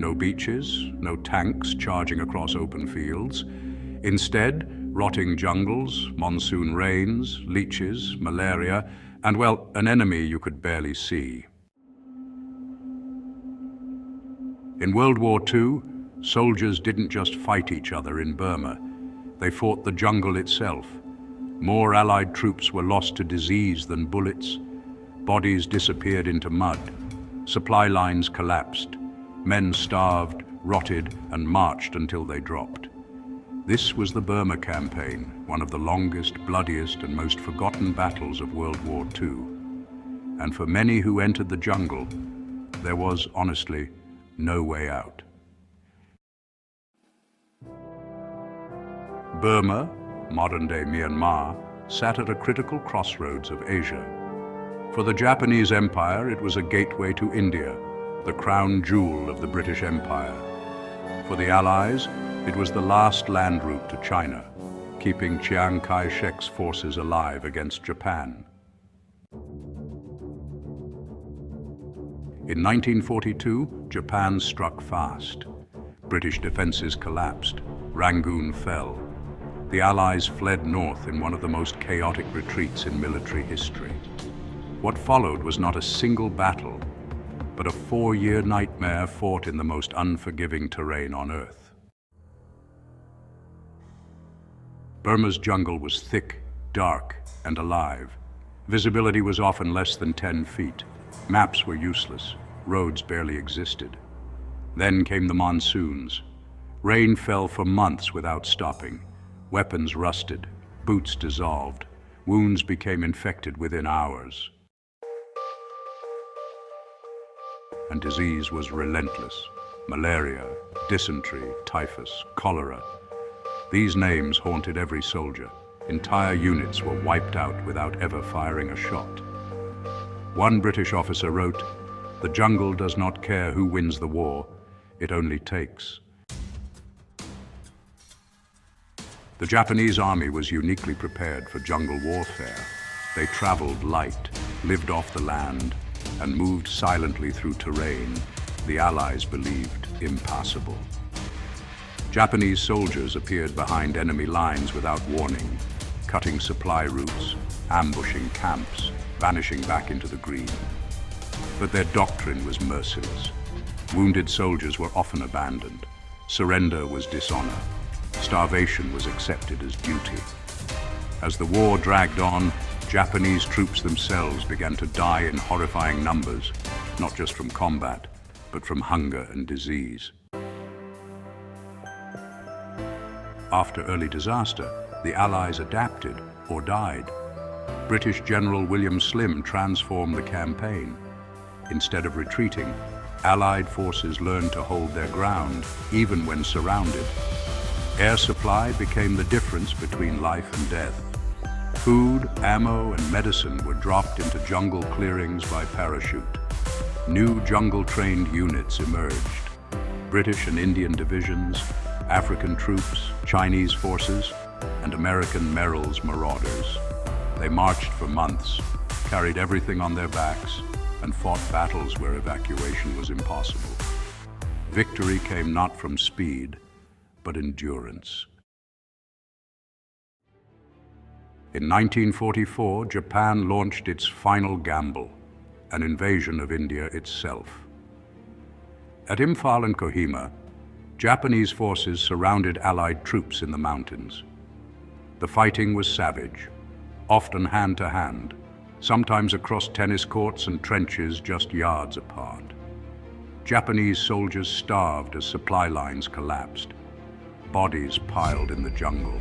No beaches, no tanks charging across open fields. Instead, rotting jungles, monsoon rains, leeches, malaria, and, well, an enemy you could barely see. In World War II, soldiers didn't just fight each other in Burma. They fought the jungle itself. More Allied troops were lost to disease than bullets. Bodies disappeared into mud. Supply lines collapsed. Men starved, rotted, and marched until they dropped. This was the Burma Campaign, one of the longest, bloodiest, and most forgotten battles of World War II. And for many who entered the jungle, there was, honestly, no way out. Burma, modern-day Myanmar, sat at a critical crossroads of Asia. For the Japanese Empire, it was a gateway to India, the crown jewel of the British Empire. For the Allies, it was the last land route to China, keeping Chiang Kai-shek's forces alive against Japan. In 1942, Japan struck fast. British defenses collapsed. Rangoon fell. The Allies fled north in one of the most chaotic retreats in military history. What followed was not a single battle, but a 4-year nightmare fought in the most unforgiving terrain on Earth. Burma's jungle was thick, dark, and alive. Visibility was often less than 10 feet. Maps were useless. Roads barely existed. Then came the monsoons. Rain fell for months without stopping. Weapons rusted. Boots dissolved. Wounds became infected within hours. And disease was relentless. Malaria, dysentery, typhus, cholera. These names haunted every soldier. Entire units were wiped out without ever firing a shot. One British officer wrote, "The jungle does not care who wins the war, it only takes." The Japanese army was uniquely prepared for jungle warfare. They traveled light, lived off the land, and moved silently through terrain the Allies believed impassable. Japanese soldiers appeared behind enemy lines without warning, cutting supply routes, ambushing camps, vanishing back into the green. But their doctrine was merciless. Wounded soldiers were often abandoned. Surrender was dishonor. Starvation was accepted as duty. As the war dragged on, Japanese troops themselves began to die in horrifying numbers, not just from combat, but from hunger and disease. After early disaster, the Allies adapted or died. British General William Slim transformed the campaign. Instead of retreating, Allied forces learned to hold their ground, even when surrounded. Air supply became the difference between life and death. Food, ammo, and medicine were dropped into jungle clearings by parachute. New jungle-trained units emerged. British and Indian divisions, African troops, Chinese forces, and American Merrill's marauders. They marched for months, carried everything on their backs, and fought battles where evacuation was impossible. Victory came not from speed, but endurance. In 1944, Japan launched its final gamble, an invasion of India itself. At Imphal and Kohima, Japanese forces surrounded Allied troops in the mountains. The fighting was savage, often hand-to-hand, sometimes across tennis courts and trenches just yards apart. Japanese soldiers starved as supply lines collapsed. Bodies piled in the jungle.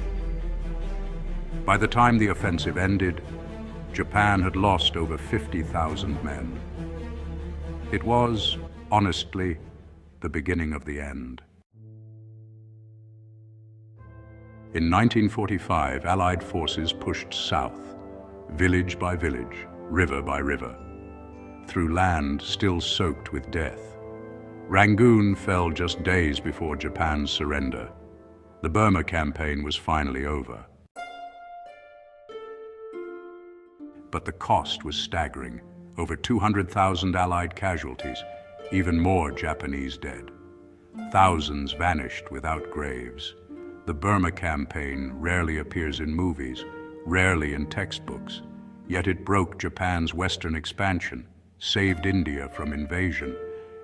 By the time the offensive ended, Japan had lost over 50,000 men. It was, honestly, the beginning of the end. In 1945, Allied forces pushed south, village by village, river by river, through land still soaked with death. Rangoon fell just days before Japan's surrender. The Burma Campaign was finally over. But the cost was staggering. Over 200,000 Allied casualties, even more Japanese dead. Thousands vanished without graves. The Burma Campaign rarely appears in movies, rarely in textbooks, yet it broke Japan's Western expansion, saved India from invasion,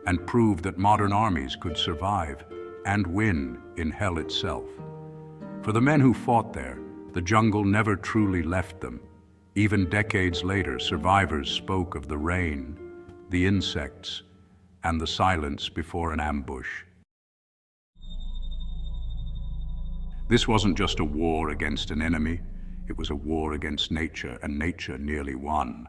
and proved that modern armies could survive and win in hell itself. For the men who fought there, the jungle never truly left them. Even decades later, survivors spoke of the rain, the insects, and the silence before an ambush. This wasn't just a war against an enemy, it was a war against nature, and nature nearly won.